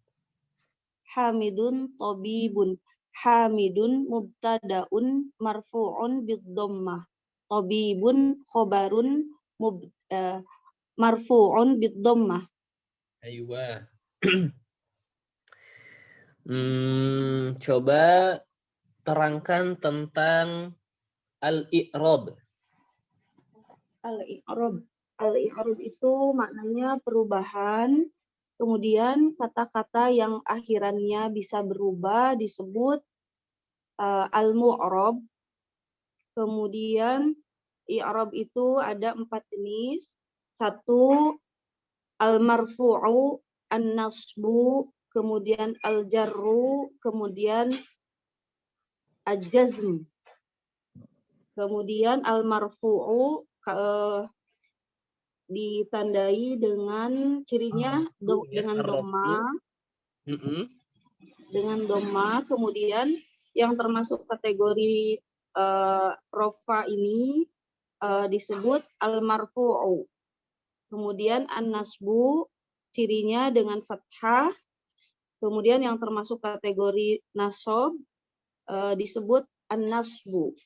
S4: Hamidun Tabibun. Hamidun mubtadaun marfu'un bid-dhammah. Tabibun khobarun marfu'un bid-dhammah.
S1: Aywa. Coba terangkan tentang al-i'rab.
S4: Al-i'rab itu maknanya perubahan. Kemudian kata-kata yang akhirannya bisa berubah disebut al-mu'rab. Kemudian i'rab itu ada 4 jenis. 1 al-marfu'u, an-nasbu, kemudian al-jarru, kemudian al-jazm. Kemudian al-marfu'u ditandai dengan cirinya dengan dhamma. Dengan dhamma. Kemudian yang termasuk kategori rofa ini disebut al-marfu'u. Kemudian an-nasbu cirinya dengan fathah. Kemudian yang termasuk kategori nasab disebut an-nasbu.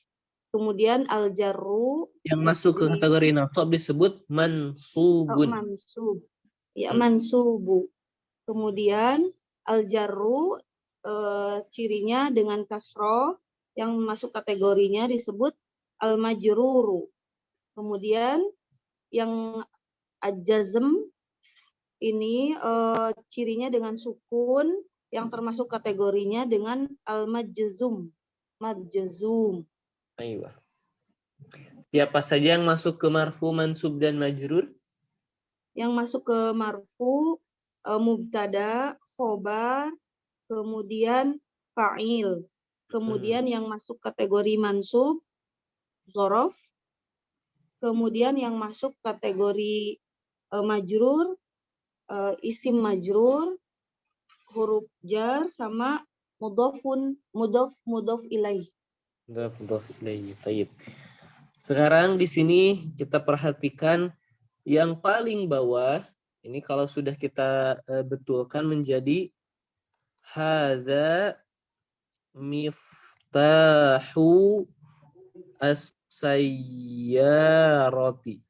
S4: Kemudian al-jarru
S1: yang masuk ke kategori nasab disebut mansubun.
S4: Mansub. Ya, mansubu. Kemudian al-jarru cirinya dengan kasroh, yang masuk kategorinya disebut al-majruru. Kemudian yang ajazm ini cirinya dengan sukun yang termasuk kategorinya dengan al-majzum. Majzum.
S1: Ayo. Siapa saja yang masuk ke marfu, mansub, dan majrur?
S4: Yang masuk ke marfu, mubtada, khobar, kemudian fa'il. Kemudian yang masuk kategori mansub, zorof. Kemudian yang masuk kategori majrur, isim majrur, huruf jar, sama mudhof ilaih.
S1: Mudhof ilaih. Taib. Sekarang di sini kita perhatikan yang paling bawah. Ini kalau sudah kita betulkan menjadi hadza miftahu as-sayyarati.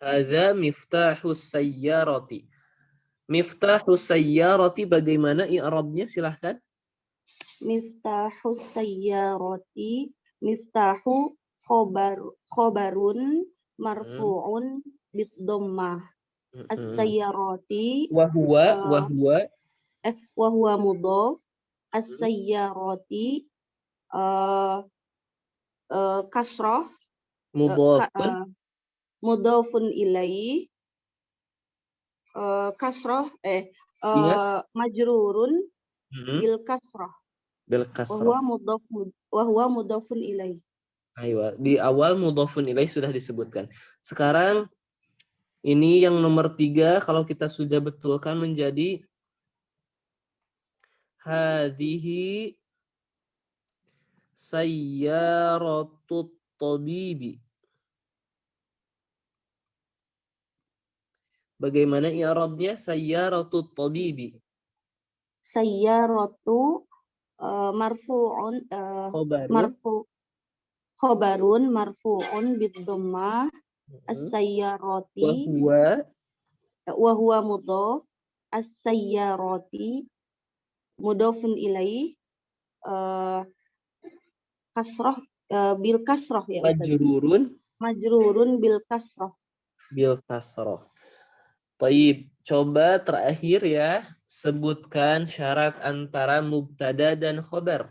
S1: Hadza miftahu sayyarati. Miftahu sayyarati bagaimana i'rabnya, silahkan.
S4: Miftahu sayyarati, miftahu khobarun marfu'un bid-dhammah. As-sayyarati
S1: wa huwa
S4: mudhof, as-sayyarati kasroh, mudhofun ilaih, kasroh majrurun bil kasroh. Wa huwa mudhofun ilaih.
S1: Ayo, di awal mudhofun ilaih sudah disebutkan. Sekarang ini yang nomor 3 kalau kita sudah betulkan menjadi hadhihi sayyaratut tabibi. Bagaimana i'rabnya sayyaratut tabibi?
S4: Sayyaratu marfu'un khobarun marfu'un bid-dhammah, as-sayyarati wa huwa mudhof, as-sayyarati mudhofun ilaih, kasroh bil kasroh ya Ustaz. Majrurun bil kasroh.
S1: Baik, coba terakhir ya, sebutkan syarat antara mubtada dan khobar.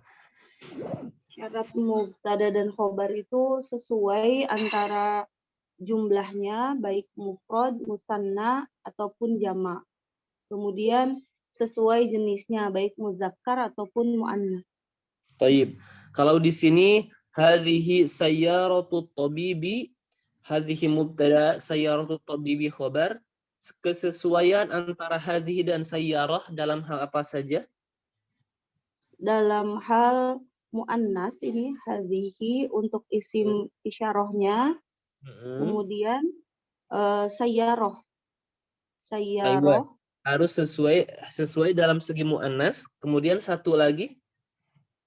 S4: Syarat mubtada dan khobar itu sesuai antara jumlahnya, baik mufrad, musanna, ataupun jamak. Kemudian sesuai jenisnya, baik muzakkar ataupun muannats.
S1: Baik, kalau di sini hadhihi sayyaratut tabibi, hadhihi mubtada, sayyaratut tabibi khobar. Kesesuaian antara hadhihi dan sayyarah dalam hal apa saja?
S4: Dalam hal muannas ini hadhihi untuk isim isyarahnya, kemudian sayyarah
S1: harus sesuai dalam segi muannas. Kemudian satu lagi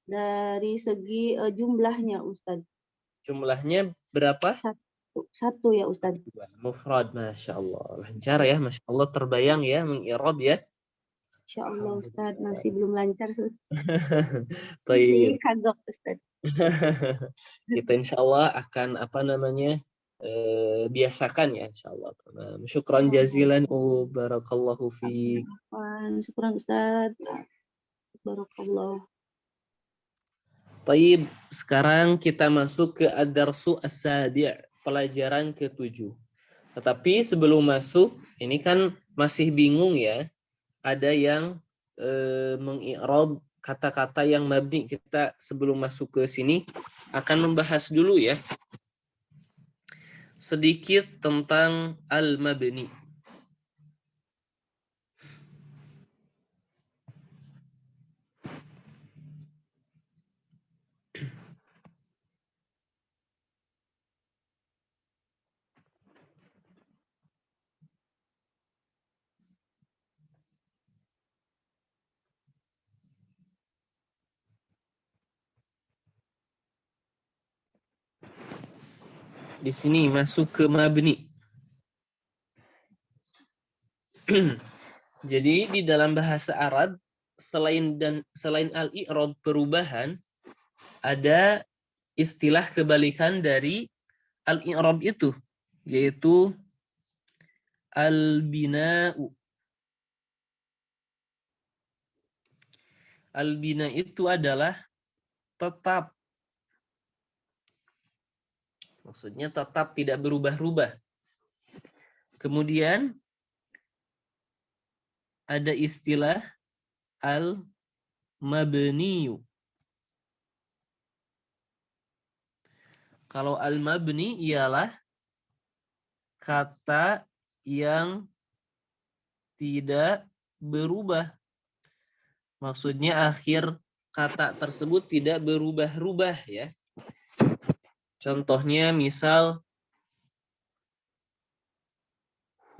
S4: dari segi jumlahnya Ustaz.
S1: Jumlahnya berapa?
S4: Satu ya Ustaz.
S1: Mufrad, Masya Allah. Lancar ya, Masya Allah, terbayang ya, mengi'rab ya.
S4: Insya Allah Ustaz, masih belum lancar.
S1: Masih
S4: kagok Ustaz.
S1: Kita insya Allah akan biasakan ya, insya Allah. Syukran jazilan, barakallahu fiik.
S4: Syukran Ustaz. Barakallah.
S1: Baik, sekarang kita masuk ke ad-darsu as-sabi', pelajaran ke-7. Tetapi sebelum masuk, ini kan masih bingung ya. Ada yang mengi'rab kata-kata yang mabni. Kita sebelum masuk ke sini akan membahas dulu ya sedikit tentang al-mabni. Di sini masuk ke mabni. Jadi di dalam bahasa Arab selain al-i'rab perubahan, ada istilah kebalikan dari al-i'rab itu, yaitu al-bina'u. Al-bina itu adalah tetap. Maksudnya tetap tidak berubah-ubah. Kemudian ada istilah al-mabniyu. Kalau al-mabni ialah kata yang tidak berubah. Maksudnya akhir kata tersebut tidak berubah-ubah ya. Contohnya misal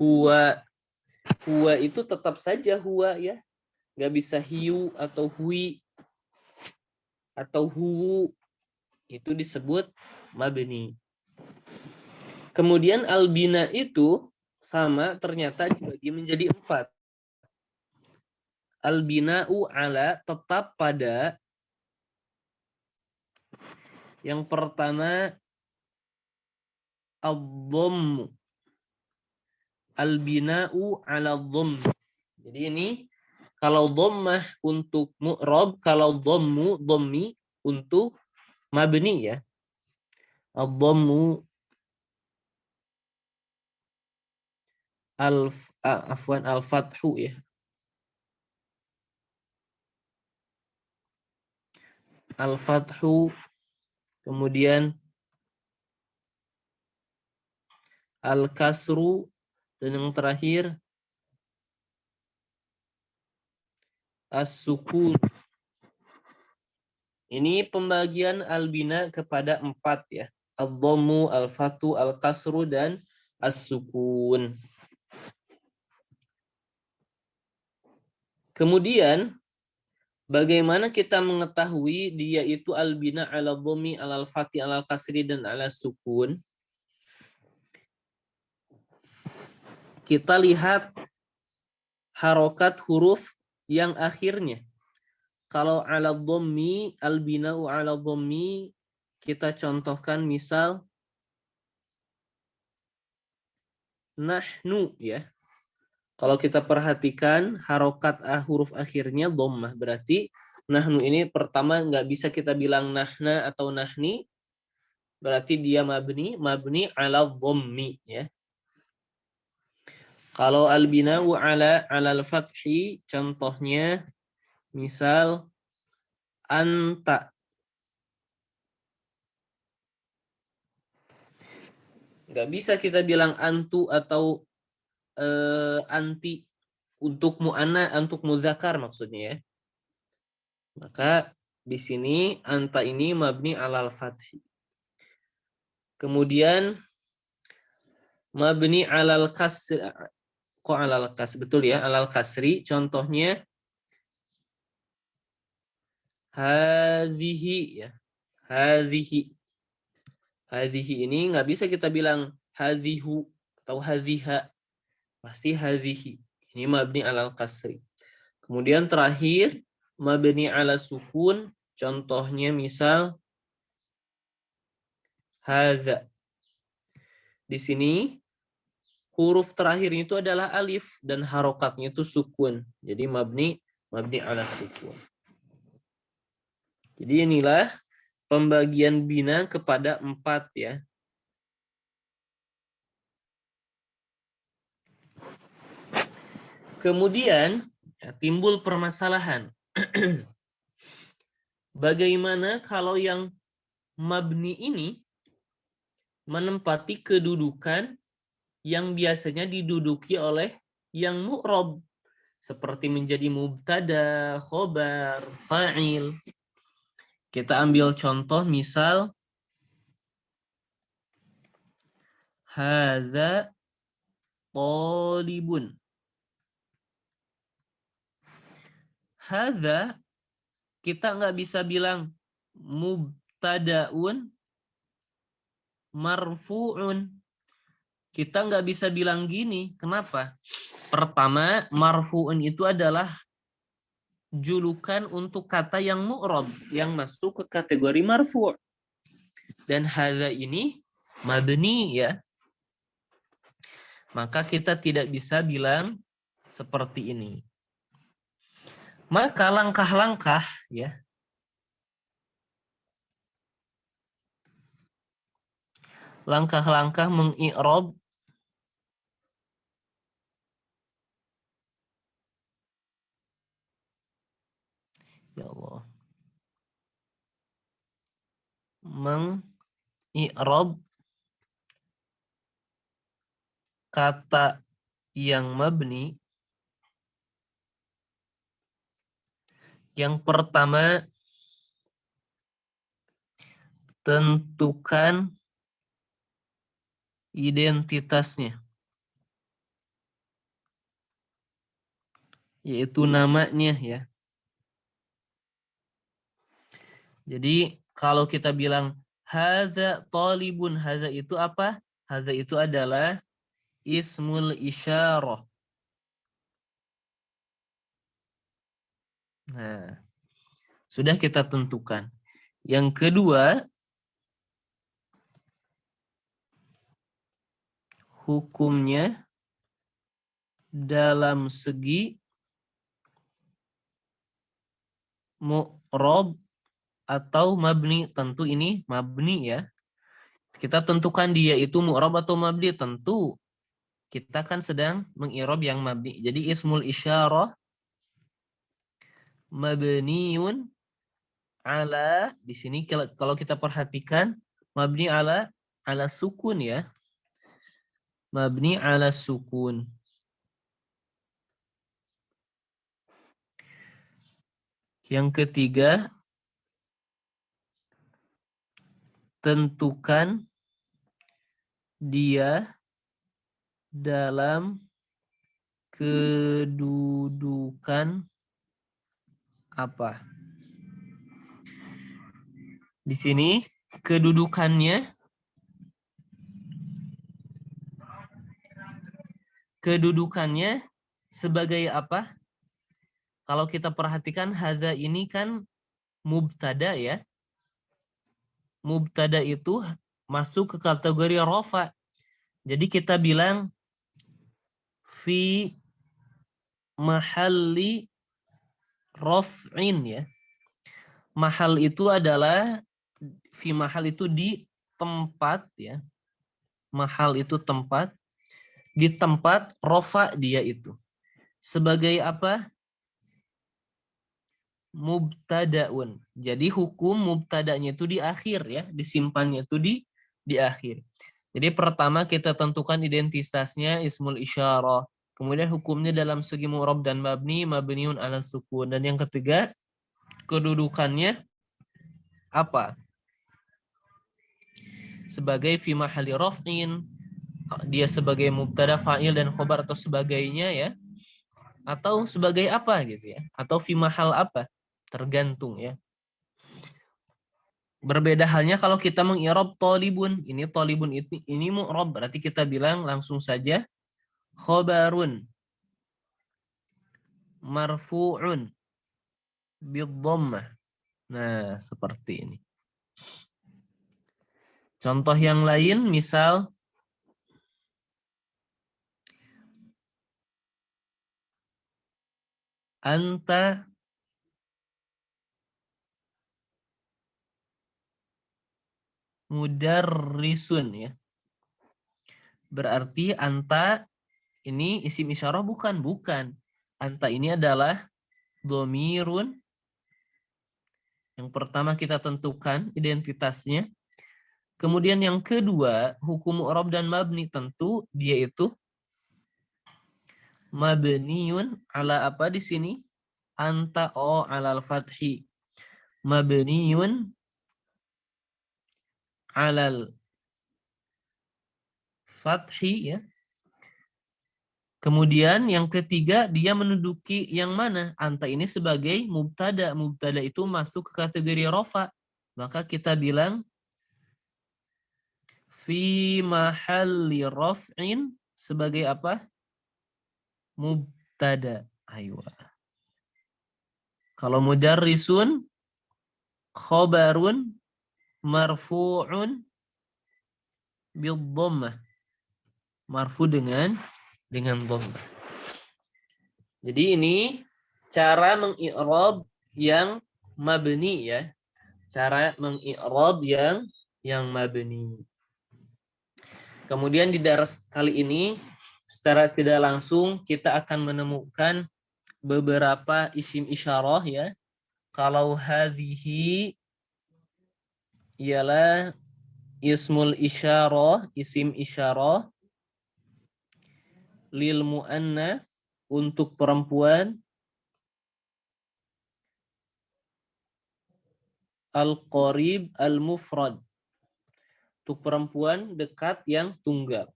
S1: huwa. Huwa itu tetap saja huwa ya. Nggak bisa hiu atau hui atau huwu. Itu disebut mabni. Kemudian al-bina itu sama ternyata dibagi menjadi 4. Al-bina'u ala tetap pada. Yang pertama ad-dhammu. Al-bina'u ala dhamm. Jadi ini kalau dhammah untuk mu'rab, kalau dhammu dhammi untuk mabni ya. Ad-dhammu al-fathu ya. Al-fathu, kemudian al-kasru, dan yang terakhir as-sukun. Ini pembagian al-bina kepada 4 ya. Ad-dhammu, al-fathu, al-kasru, dan as-sukun. Kemudian bagaimana kita mengetahui dia itu al-bina ala dhammi, ala al-fathi, ala al-kasri, dan ala sukun? Kita lihat harokat huruf yang akhirnya. Kalau ala dhammi, al-bina'u ala dhammi, kita contohkan misal nahnu ya. Kalau kita perhatikan harokat huruf akhirnya dhammah, berarti nahnu ini pertama nggak bisa kita bilang nahna atau nahni, berarti dia mabni ala dhammi ya. Kalau al-bina'u ala al-fathi, contohnya misal anta. Nggak bisa kita bilang antu atau anti untuk mu'anna, untuk muzakkar maksudnya ya. Maka di sini anta ini mabni alal fathi. Kemudian mabni alal kasri. Kok alal kasri? Betul ya, alal kasri. Contohnya hadhihi ya. Hadhihi. Hadhihi ini nggak bisa kita bilang hadhihu atau hadhiha. Pasti hadhihi. Ini mabni alal kasri. Kemudian terakhir mabni ala sukun. Contohnya misal hadza. Di sini huruf terakhirnya itu adalah alif dan harokatnya itu sukun. Jadi mabni ala sukun. Jadi inilah pembagian bina kepada 4 ya. Kemudian timbul permasalahan. Bagaimana kalau yang mabni ini menempati kedudukan yang biasanya diduduki oleh yang mu'rab, seperti menjadi mubtada, khobar, fa'il. Kita ambil contoh misal hadza talibun. Hadza kita nggak bisa bilang mubtadaun marfu'un. Kita nggak bisa bilang gini. Kenapa? Pertama, marfu'un itu adalah julukan untuk kata yang mu'rab, yang masuk ke kategori marfu'. Dan hadza ini mabni ya. Maka kita tidak bisa bilang seperti ini. Maka langkah-langkah ya. Langkah-langkah mengi'rab ya Allah. Mengi'rab kata yang mabni. Yang pertama, tentukan identitasnya, yaitu namanya ya. Jadi kalau kita bilang haza talibun, haza itu apa? Haza itu adalah ismul isyarah. Nah, sudah kita tentukan. Yang kedua, hukumnya dalam segi mu'rab atau mabni. Tentu ini mabni ya. Kita tentukan dia itu mu'rab atau mabni. Tentu kita kan sedang mengi'rab yang mabni. Jadi ismul isyarah mabniun ala, di sini kalau kita perhatikan mabni ala sukun ya. Mabni ala sukun. Yang ketiga, tentukan dia dalam kedudukan apa? Di sini kedudukannya sebagai apa? Kalau kita perhatikan hadza ini kan mubtada ya. Mubtada itu masuk ke kategori rafa. Jadi kita bilang fi mahalli raf'in ya. Mahal itu adalah fi mahal itu di tempat ya. Mahal itu tempat. Di tempat rofa dia itu. Sebagai apa? Mubtadaun. Jadi hukum mubtadanya itu di akhir ya. Disimpannya itu di akhir. Jadi pertama kita tentukan identitasnya ismul isyarah. Kemudian hukumnya dalam segi mu'rab dan mabni, mabniun ala sukun. Dan yang ketiga, kedudukannya apa? Sebagai fi mahalli raf'in, dia sebagai mubtada, fa'il dan khobar atau sebagainya ya. Atau sebagai apa gitu ya. Atau fi mahal apa? Tergantung ya. Berbeda halnya kalau kita mengi'rab talibun. Ini talibun ini mu'rab, berarti kita bilang langsung saja khobarun marfu'un bidhammah. Nah, seperti ini. Contoh yang lain misal anta mudarrisun ya. Berarti anta ini isim isyarah bukan. Anta ini adalah dhamirun. Yang pertama kita tentukan identitasnya. Kemudian yang kedua, hukum mu'rab dan mabni, tentu dia itu mabniun ala apa di sini? Anta alal fathi. Mabniun alal fathi ya. Kemudian yang ketiga dia menduduki yang mana? Anta ini sebagai mubtada. Mubtada itu masuk ke kategori rofa. Maka kita bilang fi mahalli raf'in sebagai apa? Mubtada. Aywa. Kalau mudarrisun khobarun marfu'un bil dhammah. Marfu dengan dhammah. Jadi ini cara mengi'rab yang mabni ya. Cara mengi'rab yang mabni. Kemudian di daras kali ini secara tidak langsung kita akan menemukan beberapa isim isyarah ya. Kalau hadhihi ialah ismul isyarah, isim isyarah lil muannats untuk perempuan, al-qarib al-mufrad untuk perempuan dekat yang tunggal.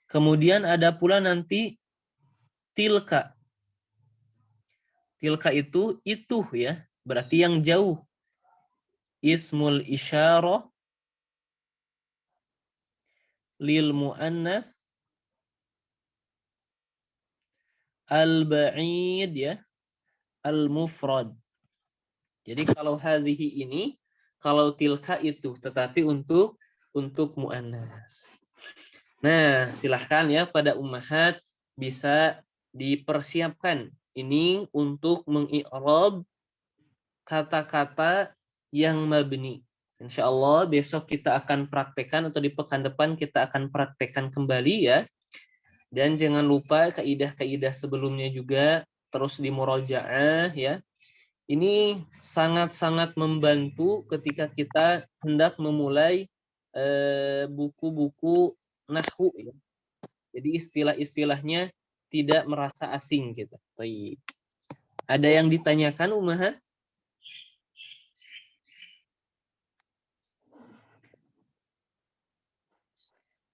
S1: Kemudian ada pula nanti tilka. Tilka itu ya, berarti yang jauh. Ismul isyarah lil muannats al-ba'id ya, al-mufrad. Jadi kalau hadhihi ini, kalau tilka itu, tetapi untuk muannats. Nah, silahkan ya pada ummahat bisa dipersiapkan ini untuk mengi'rab kata-kata yang mabni. Insya Allah besok kita akan praktekkan atau di pekan depan kita akan praktekkan kembali ya. Dan jangan lupa kaidah-kaidah sebelumnya juga terus dimurajaah ya. Ini sangat-sangat membantu ketika kita hendak memulai buku-buku nahwu ya. Jadi istilah-istilahnya tidak merasa asing gitu. Baik. Ada yang ditanyakan ummahat?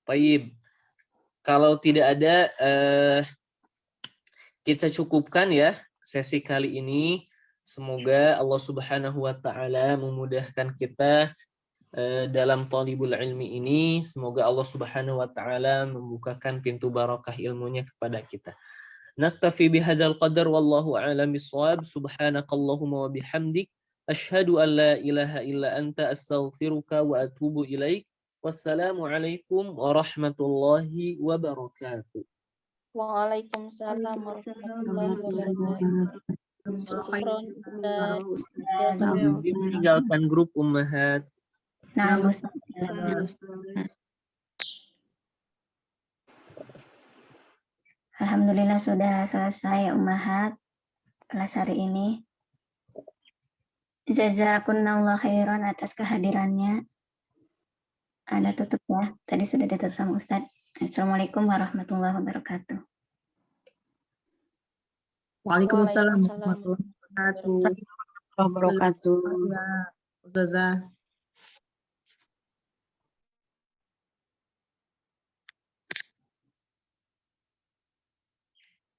S1: Baik. Kalau tidak ada kita cukupkan ya sesi kali ini. Semoga Allah Subhanahu wa taala memudahkan kita dalam talibul ilmi ini. Semoga Allah Subhanahu wa taala membukakan pintu barakah ilmunya kepada kita. Naktafi bihadzal qadar wallahu a'lam bissawab. Subhanakallahumma wa bihamdik asyhadu an la ilaha illa anta astaghfiruka wa atubu ilaik. Wassalamualaikum warahmatullahi wabarakatuh.
S2: Waalaikumsalam warahmatullahi wabarakatuh. Syukron, Ustaz.
S1: Tinggalkan grup ummahat.
S5: Alhamdulillah sudah selesai ummahat kelas hari ini. Jazakumullah khairan atas kehadirannya. Ada tutup ya. Tadi sudah ditutup sama Ustaz. Assalamualaikum warahmatullahi wabarakatuh.
S6: Waalaikumsalam warahmatullahi wabarakatuh.
S2: Wabarakatuh.
S6: Ustazah.